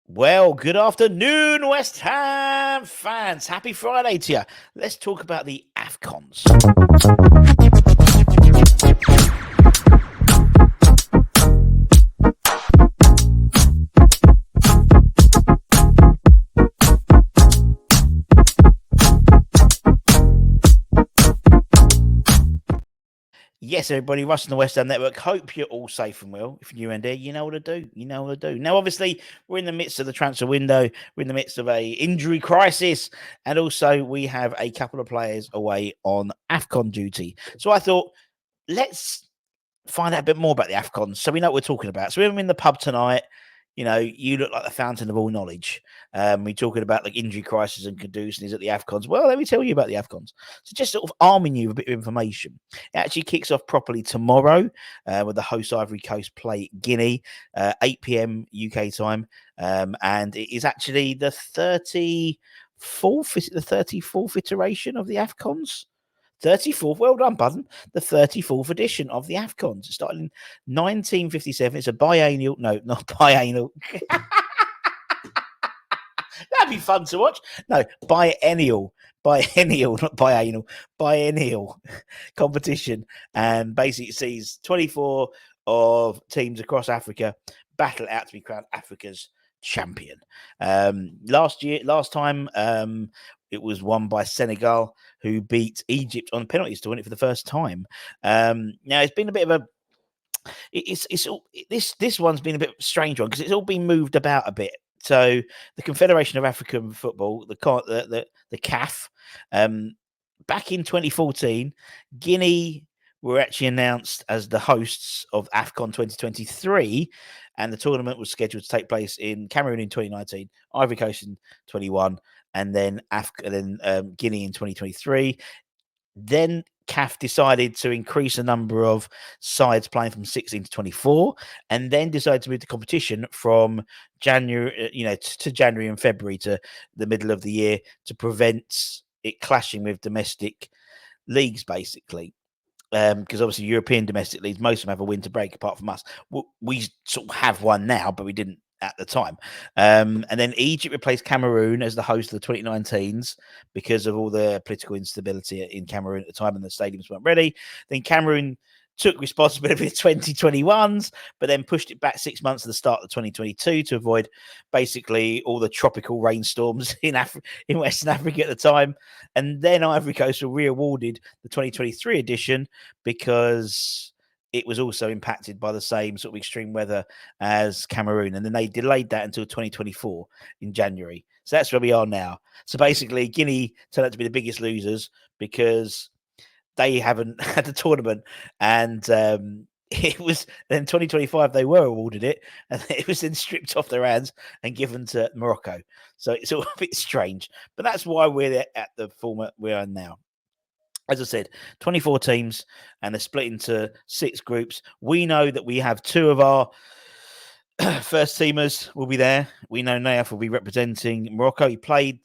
Well, good afternoon, West Ham fans. Happy Friday to you. Let's talk about the Afcons. Yes, everybody, Russ and the West Ham Network. Hope you're all safe and well. If you're new in there, you know what to do. You know what to do. Now, obviously, we're in the midst of the transfer window. We're in the midst of a injury crisis. And also, we have a couple of players away on AFCON duty. So I thought, let's find out a bit more about the AFCON so we know what we're talking about. So we're in the pub tonight. You know, you look like the fountain of all knowledge. We're talking about like injury crisis and Kudus, and he's at the Afcons. Well, let me tell you about the Afcons. So just sort of arming you with a bit of information. It actually kicks off properly tomorrow with the host Ivory Coast play Guinea, 8 p.m. UK time. And it is actually the 34th, is it the 34th iteration of the Afcons? 34th, well done, Budden. The 34th edition of the Afcons. It started in 1957. It's a biennial, no, not biennial. That'd be fun to watch. No, biennial, not biennial, biennial competition. And basically it sees 24 of teams across Africa battle out to be crowned Africa's champion. Last time, it was won by Senegal, who beat Egypt on penalties to win it for the first time. Now it's been a bit of a this one's been a bit strange one because it's all been moved about a bit. So the Confederation of African Football, the CAF, back in 2014, Guinea were actually announced as the hosts of AFCON 2023, and the tournament was scheduled to take place in Cameroon in 2019, Ivory Coast in 21, and then Guinea in 2023. Then CAF decided to increase the number of sides playing from 16 to 24, and then decided to move the competition from January, to January and February to the middle of the year to prevent it clashing with domestic leagues, basically. Because obviously European domestic leagues, most of them have a winter break apart from us. We sort of have one now, but we didn't at the time. And then Egypt replaced Cameroon as the host of the 2019s because of all the political instability in Cameroon at the time and the stadiums weren't ready. Then Cameroon took responsibility for the 2021s, but then pushed it back 6 months to the start of 2022 to avoid basically all the tropical rainstorms in Western Africa at the time. And then Ivory Coast were re-awarded the 2023 edition because it was also impacted by the same sort of extreme weather as Cameroon. And then they delayed that until 2024 in January. So that's where we are now. So basically, Guinea turned out to be the biggest losers because they haven't had the tournament, and it was then 2025 they were awarded it, and it was then stripped off their hands and given to Morocco. So it's all a bit strange, but that's why we're at the format we are now. As I said, 24 teams, and they're split into 6 groups. We know that we have 2 of our first teamers will be there. We know Nayaf will be representing Morocco. He played,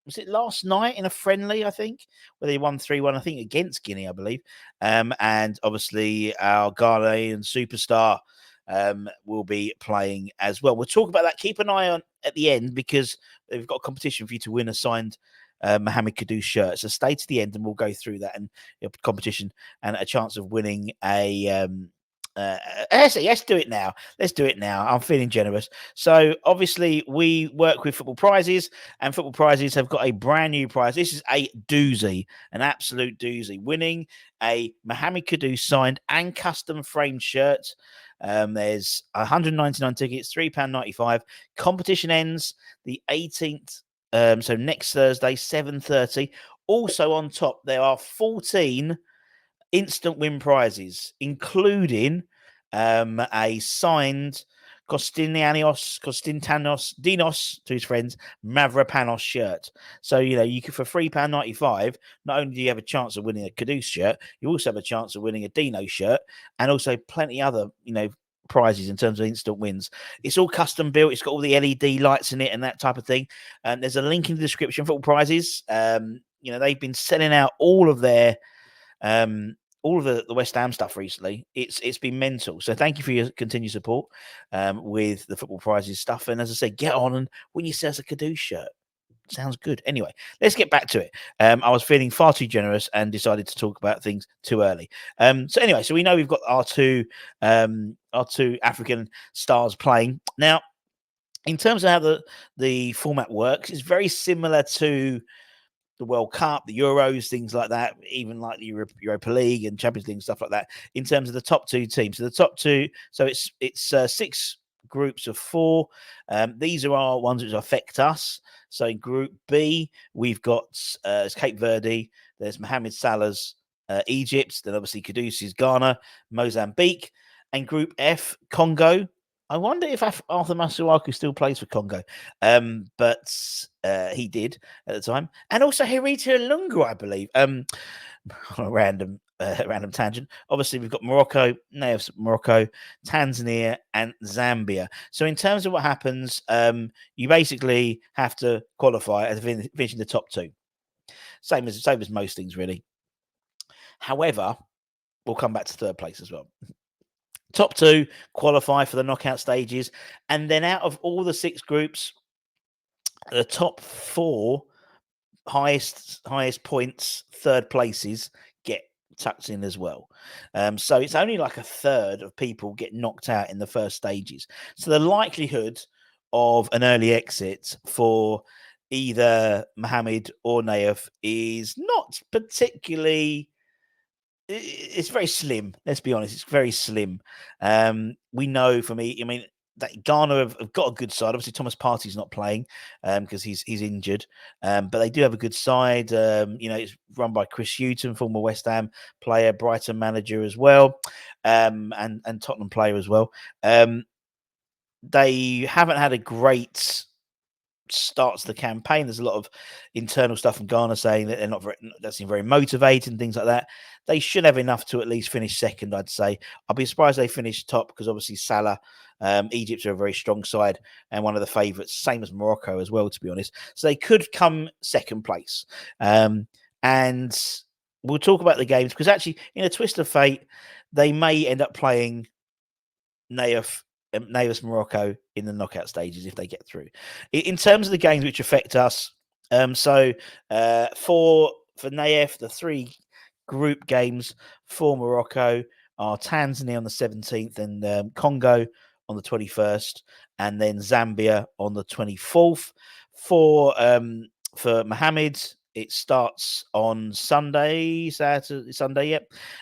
was it last night in a friendly, I think, where they won 3-1, I think, against Guinea, I believe. And obviously our Ghanaian superstar will be playing as well. We'll talk about that. Keep an eye on at the end because they've got a competition for you to win a signed Mohamed Kudus shirt. So stay to the end and we'll go through that and competition and a chance of winning a let's do it now. Let's do it now. I'm feeling generous. So obviously we work with Football Prizes, and Football Prizes have got a brand new prize. This is a doozy, an absolute doozy. Winning a Mohamed Kudus signed and custom framed shirt. There's 199 tickets, £3.95. Competition ends the 18th. So next Thursday, 7:30. Also on top, there are 14 instant win prizes, including a signed Dinos to his friends Mavropanos shirt. So you can, for £3.95, not only do you have a chance of winning a Kudus shirt, you also have a chance of winning a Dino shirt, and also plenty other prizes in terms of instant wins. It's all custom built. It's got all the LED lights in it and that type of thing. There's a link in the description for all prizes. They've been selling out all of their all of the West Ham stuff recently, it's been mental. So thank you for your continued support with the Football Prizes stuff. And as I said, get on and win yourself a Kudus shirt. Sounds good. Anyway, let's get back to it. I was feeling far too generous and decided to talk about things too early. So anyway, so we know we've got our two African stars playing now. In terms of how the format works, it's very similar to the World Cup, the Euros, things like that, even like the Europa League and Champions League and stuff like that. In terms of the top two teams, so the top two, so it's 6 groups of 4. These are our ones which affect us. So in Group B, we've got Cape Verde. There's Mohamed Salah's Egypt. Then obviously Kudus's Ghana, Mozambique, and Group F, Congo. I wonder if Arthur Masuaku still plays for Congo, but he did at the time, and also Herita Lungu, I believe. A random tangent. Obviously, we've got Morocco, Morocco, Tanzania, and Zambia. So, in terms of what happens, you basically have to qualify as finishing the top 2. Same as most things, really. However, we'll come back to third place as well. Top 2 qualify for the knockout stages, and then out of all the 6 groups, the top 4 highest points, third places, get tucked in as well. So it's only like a third of people get knocked out in the first stages. So the likelihood of an early exit for either Mohamed or Naif is not particularly. It's very slim. Let's be honest. It's very slim. We know from that Ghana have got a good side. Obviously, Thomas Partey's not playing because he's injured. But they do have a good side. It's run by Chris Hughton, former West Ham player, Brighton manager as well, and Tottenham player as well. They haven't had a great starts the campaign. There's a lot of internal stuff from Ghana saying that they're not very, that seem very motivated and things like that. They should have enough to at least finish second, I'd say. I'll be surprised they finish top because obviously Salah, Egypt are a very strong side and one of the favourites, same as Morocco as well, to be honest. So they could come second place. And we'll talk about the games because actually, in a twist of fate, they may end up playing Naif Morocco in the knockout stages if they get through. In terms of the games which affect us, for Naif, the 3 group games for Morocco are Tanzania on the 17th and Congo on the 21st, and then Zambia on the 24th. For Mohamed, it starts on Sunday,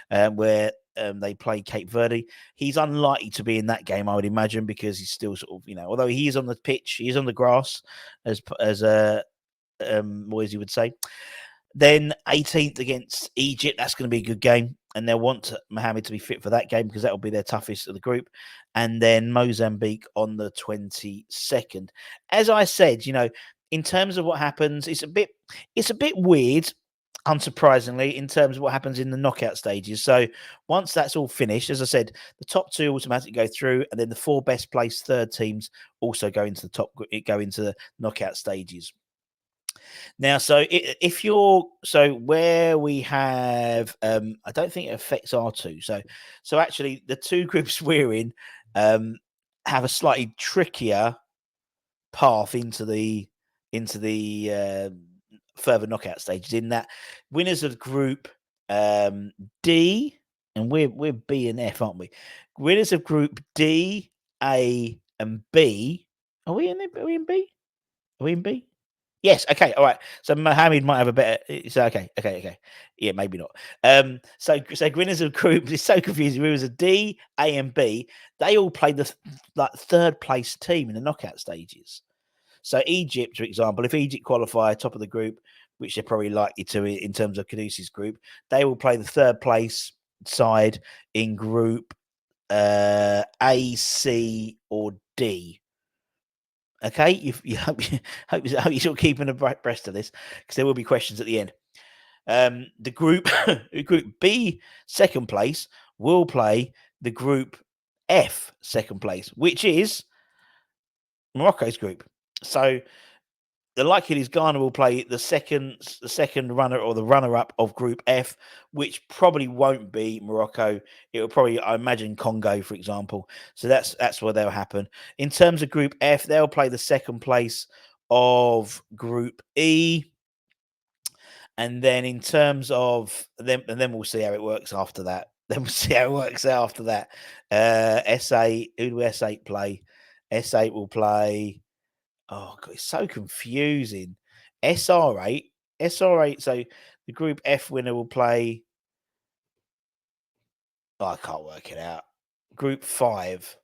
where they play Cape Verde. He's unlikely to be in that game, I would imagine, because he's still sort of, although he is on the pitch, he is on the grass, as Moisey would say. Then 18th against Egypt, that's going to be a good game, and they'll want Mohamed to be fit for that game because that will be their toughest of the group. And then Mozambique on the 22nd. As I said, in terms of what happens, it's a bit weird, unsurprisingly, in terms of what happens in the knockout stages. So once that's all finished, as I said, the top 2 automatically go through, and then the 4 best placed third teams also go into the knockout stages. Now, so where we have, I don't think it affects our 2. So actually, the 2 groups we're in have a slightly trickier path into the further knockout stages. In that, winners of Group D, and we're B and F, aren't we? Winners of Group D, A, and B. Are we in B? Are we in B? Yes. Okay. All right. So Mohamed might have a better. So okay. Yeah, maybe not. So winners of group. It's so confusing. Winners of D, A, and B. They all played the third place team in the knockout stages. So Egypt, for example, if Egypt qualify top of the group, which they're probably likely to in terms of Kudus's group, they will play the third place side in Group A, C, or D. Okay, you hope you're sort of keeping abreast of this because there will be questions at the end. The group B second place will play the Group F second place, which is Morocco's group. So the likelihood is Ghana will play the second runner or the runner-up of Group F, which probably won't be Morocco. It will probably, I imagine, Congo, for example. So that's where they'll happen. In terms of Group F, they'll play the second place of Group E. And then in terms of them, and then we'll see how it works after that. Then we'll see how it works after that. S8, who do S8 play? S8 will play. Oh God, it's so confusing. SR8, SR8. So the Group F winner will play. Oh, I can't work it out. Group 5.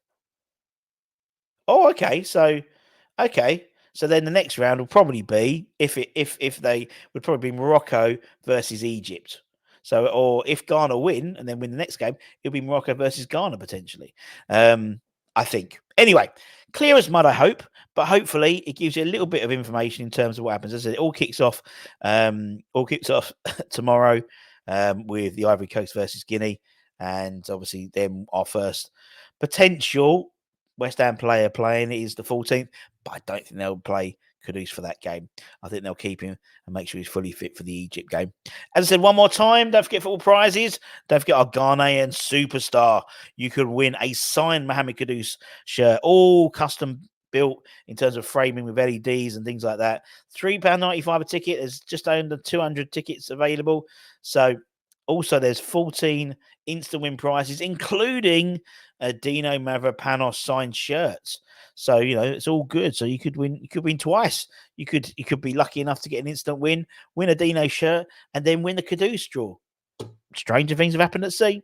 Oh, okay. So then the next round will probably be if they would probably be Morocco versus Egypt. So or if Ghana win and then win the next game, it'll be Morocco versus Ghana potentially. I think. Anyway, clear as mud, I hope, but hopefully it gives you a little bit of information in terms of what happens. As I said, it all kicks off tomorrow with the Ivory Coast versus Guinea, and obviously then our first potential West Ham player playing is the 14th, but I don't think they'll play Kudus for that game. I think they'll keep him and make sure he's fully fit for the Egypt game. As I said, one more time, don't forget football prizes. Don't forget our Ghanaian superstar. You could win a signed Mohamed Kudus shirt, all custom built in terms of framing with LEDs and things like that. £3.95 a ticket. There's just under 200 tickets available. So also there's 14 instant win prizes, including Dino Mavropanos signed shirts. So it's all good. So you could win. You could win twice. You could be lucky enough to get an instant win a Dino shirt, and then win the Kudus draw. Stranger things have happened at sea.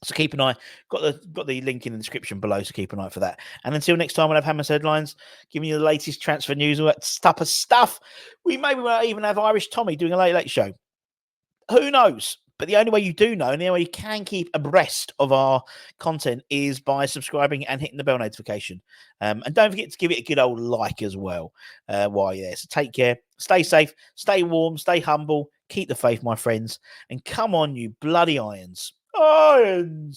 So keep an eye. Got the link in the description below. So keep an eye for that. And until next time, we'll have Hammers Headlines, giving you the latest transfer news, all that type of stuff. We maybe even have Irish Tommy doing a late show. Who knows? But the only way you do know, and the only way you can keep abreast of our content is by subscribing and hitting the bell notification. And don't forget to give it a good old like as well while you're there. So take care, stay safe, stay warm, stay humble, keep the faith, my friends. And come on, you bloody irons. Irons!